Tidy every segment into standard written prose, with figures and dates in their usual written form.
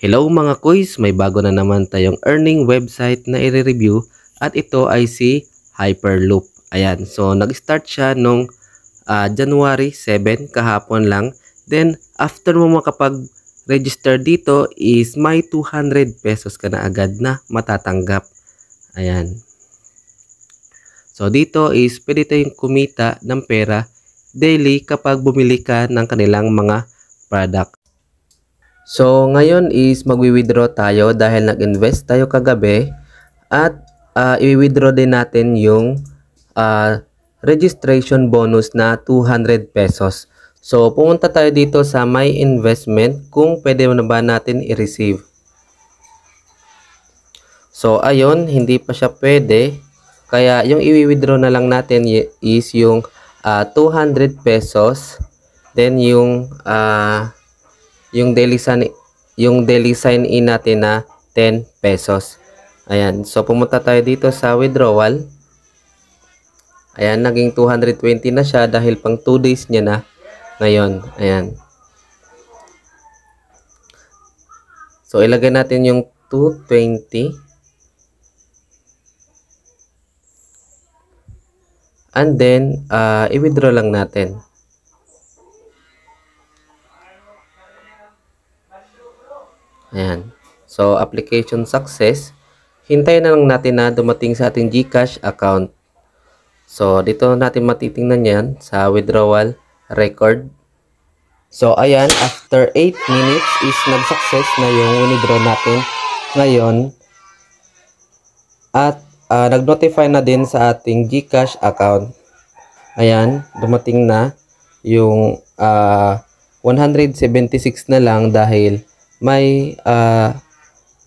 Hello mga kuys, may bago na naman tayong earning website na i-review at ito ay si Hyperloop. Ayan, so nag-start siya nung January 7 kahapon lang. Then after mo makapag-register dito is may 200 pesos ka na agad na matatanggap. Ayan. So dito is pwede tayong kumita ng pera daily kapag bumili ka ng kanilang mga product. So, ngayon is magwi-withdraw tayo dahil nag-invest tayo kagabi at i-withdraw din natin yung registration bonus na 200 pesos. So, pumunta tayo dito sa My Investment kung pwede na ba natin i-receive. So, ayun, hindi pa siya pwede. Kaya, yung i-withdraw na lang natin is yung 200 pesos. Then, yung daily sign in natin na 10 pesos. Ayan. So, pumunta tayo dito sa withdrawal. Ayan, naging 220 na siya dahil pang 2 days niya na ngayon. Ayan. So, ilagay natin yung 220. And then, i-withdraw lang natin. Ayan. So, application success. Hintayin na lang natin na dumating sa ating GCash account. So, dito natin matitingnan yan sa withdrawal record. So, ayan. After 8 minutes is nag-success na yung withdraw natin ngayon. At nag-notify na din sa ating GCash account. Ayan. Dumating na yung 176 na lang dahil may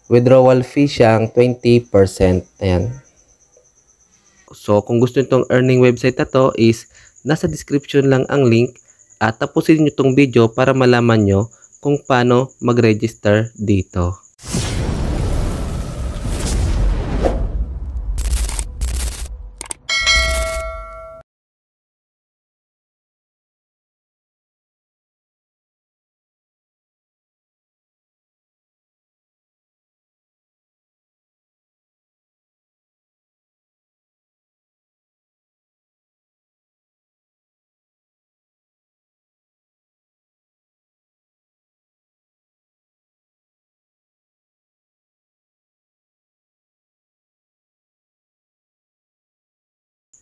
withdrawal fee siyang 20%. Ayan. So, kung gusto nyo itong earning website na to is nasa description lang ang link at tapusin nyo itong video para malaman nyo kung paano mag-register dito.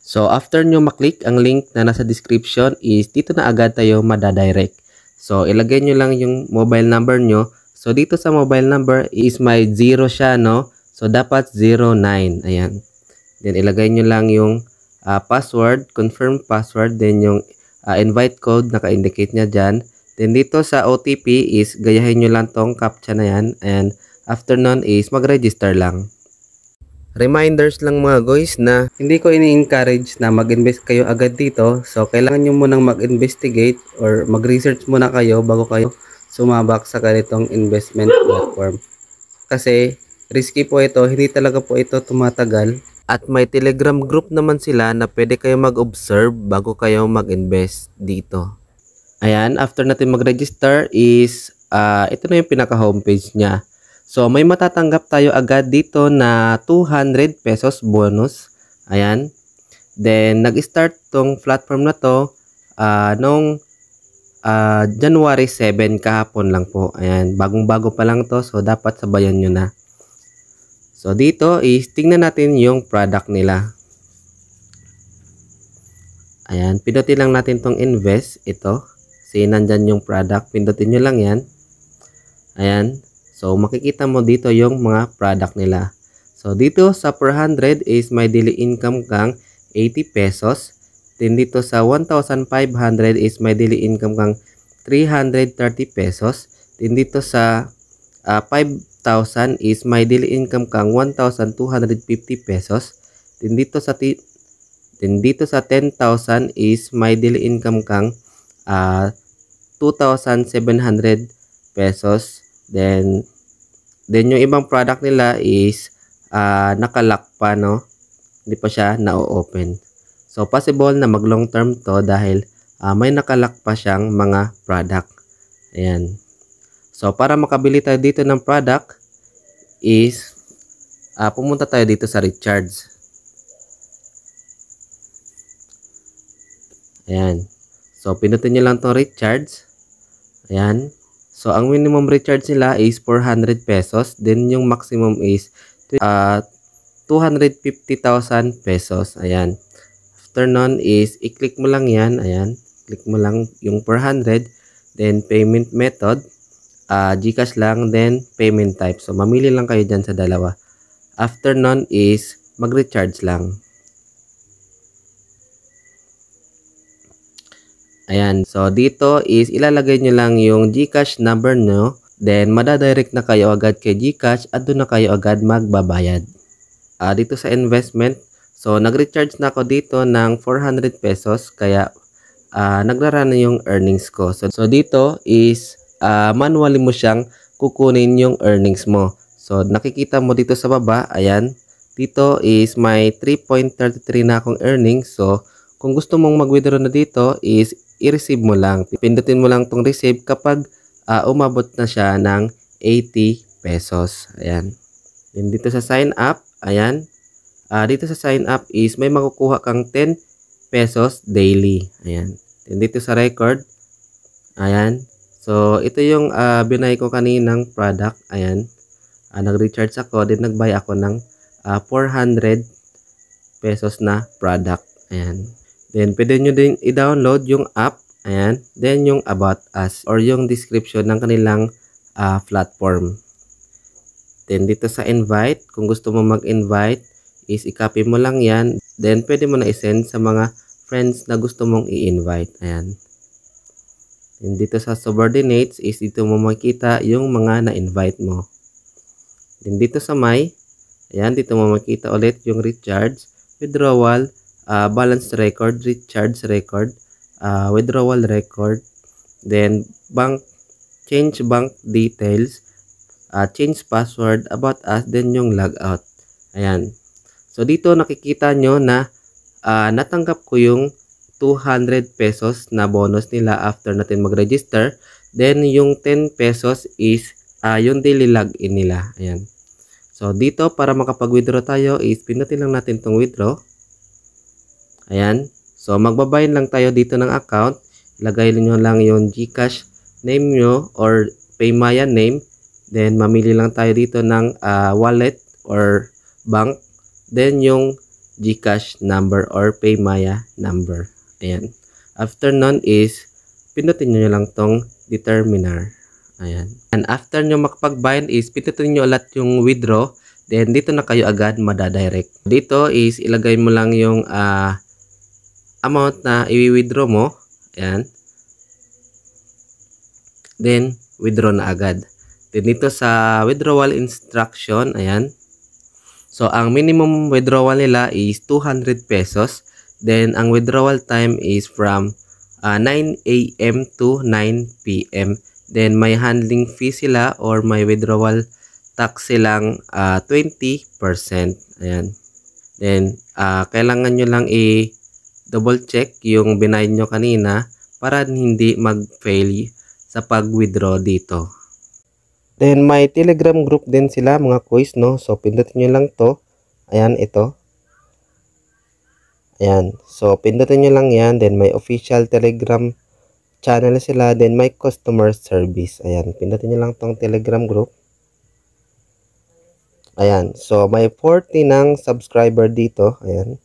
So, after nyo maklik ang link na nasa description is dito na agad tayo madadirect. So, ilagay nyo lang yung mobile number nyo. So, dito sa mobile number is may 0 siya, no? So, dapat 09. Ayan. Then, ilagay nyo lang yung password, confirm password. Then, yung invite code, naka-indicate niya dyan. Then, dito sa OTP is gayahin nyo lang tong captcha na yan. And, after nun is mag-register lang. Reminders lang mga guys na hindi ko ini-encourage na mag-invest kayo agad dito. So, kailangan nyo munang mag-investigate or mag-research muna kayo bago kayo sumabak sa ganitong investment platform. Kasi, risky po ito. Hindi talaga po ito tumatagal. At may Telegram group naman sila na pwede kayo mag-observe bago kayo mag-invest dito. Ayan, after natin mag-register is, ito na yung pinaka-homepage niya. So, may matatanggap tayo agad dito na 200 pesos bonus. Ayan. Then, nag-start tong platform na to nung January 7 kahapon lang po. Ayan. Bagong-bago pa lang to. So, dapat sabayan nyo na. So, dito is tingnan natin yung product nila. Ayan. Pindutin lang natin tong invest. Ito. Kasi nandyan yung product. Pindutin nyo lang yan. Ayan. So, makikita mo dito yung mga product nila. So, dito sa per 100 is may daily income kang 80 pesos. Then, dito sa 1,500 is may daily income kang 330 pesos. Then, dito sa 5,000 is may daily income kang 1,250 pesos. Then, dito sa 10,000 is may daily income kang 2,700 pesos. Then yung ibang product nila is nakalock pa, no? Hindi pa siya na-open. So, possible na mag long term to dahil may nakalock pa siyang mga product. Ayan. So para makabili tayo dito ng product is pumunta tayo dito sa recharge. Ayan. So pinutin nyo lang tong recharge. Ayan. So ang minimum recharge nila is 400 pesos. Then yung maximum is 250,000 pesos. Ayan. After nun is i-click mo lang yan. Ayan. Click mo lang yung 400. Then payment method. GCash lang. Then payment type. So mamili lang kayo dyan sa dalawa. After nun is mag-recharge lang. Ayan. So dito is ilalagay nyo lang yung GCash number nyo. Then madadirect na kayo agad kay GCash at doon na kayo agad magbabayad. Dito sa investment. So nag-recharge na ako dito ng 400 pesos. Kaya nagrarun na yung earnings ko. So dito is manually mo siyang kukunin yung earnings mo. So nakikita mo dito sa baba. Ayan. Dito is may 3.33 na akong earnings. So kung gusto mong mag-withdraw na dito is i-receive mo lang. Pindutin mo lang tong receive kapag umabot na siya ng 80 pesos. Ayan. Then dito sa sign up, ayan. Dito sa sign up is may makukuha kang 10 pesos daily. Ayan. Then dito sa record, ayan. So ito yung binay ko kaninang product. Ayan. Nag-recharge ako, then nag-buy ako ng 400 pesos na product. Ayan. Then, pwede nyo din i-download yung app. Ayan. Then, yung about us or yung description ng kanilang platform. Then, dito sa invite, kung gusto mo mag-invite, is i-copy mo lang yan. Then, pwede mo na i-send sa mga friends na gusto mong i-invite. Ayan. Then, dito sa subordinates, is dito mo makita yung mga na-invite mo. Then, dito sa my, ayan, dito mo makita ulit yung recharge, withdrawal, balance record, recharge record, withdrawal record, then change bank details, change password, about us, then yung logout. Ayan. So dito nakikita nyo na natanggap ko yung 200 pesos na bonus nila after natin mag-register. Then yung 10 pesos is yung daily login nila. Ayan. So dito para makapag-withdraw tayo is pinutin lang natin tong withdraw. Ayan. So, magbabayad lang tayo dito ng account. Ilagay nyo lang yung GCash name nyo or Paymaya name. Then, mamili lang tayo dito ng wallet or bank. Then, yung GCash number or Paymaya number. Ayan. After nun is, pindutin nyo lang tong determiner. Ayan. And after nyo makapag-bind is, pindutin nyo ulit yung withdraw. Then, dito na kayo agad madadirect. Dito is, ilagay mo lang yung amount na i-withdraw mo. Ayan. Then, withdraw na agad. Then, dito sa withdrawal instruction, ayan. So, ang minimum withdrawal nila is 200 pesos. Then, ang withdrawal time is from 9 AM to 9 PM. Then, may handling fee sila or may withdrawal tax silang 20%. Ayan. Then, kailangan nyo lang double check yung binayad nyo kanina para hindi mag-fail sa pag-withdraw dito. Then may Telegram group din sila mga kuys, no? So pindutin nyo lang to. Ayan, ito. Ayan. So pindutin nyo lang yan. Then may official Telegram channel sila. Then may customer service. Ayan. Pindutin nyo lang tong Telegram group. Ayan. So may 40 ng subscriber dito. Ayan.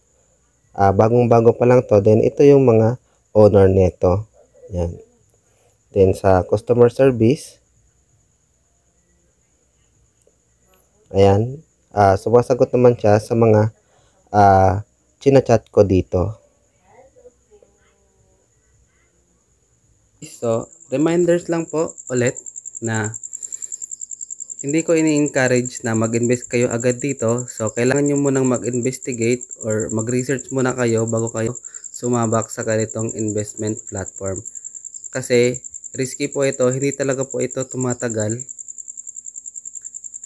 Bagong-bago pa lang to. Then, ito yung mga owner neto. Yan. Then, sa customer service. Ayan. Sumasagot naman siya sa mga chinachat ko dito. So, reminders lang po ulit na hindi ko ini-encourage na mag-invest kayo agad dito. So, kailangan nyo munang mag-investigate or mag-research muna kayo bago kayo sumabak sa ganitong investment platform. Kasi, risky po ito. Hindi talaga po ito tumatagal.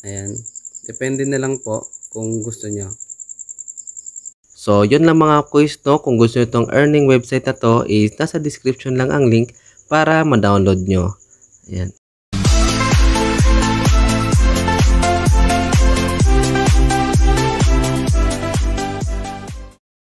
Ayan. Depende na lang po kung gusto nyo. So, yun lang mga quiz, no? Kung gusto nyo itong earning website na to, is nasa description lang ang link para ma-download nyo. Ayan.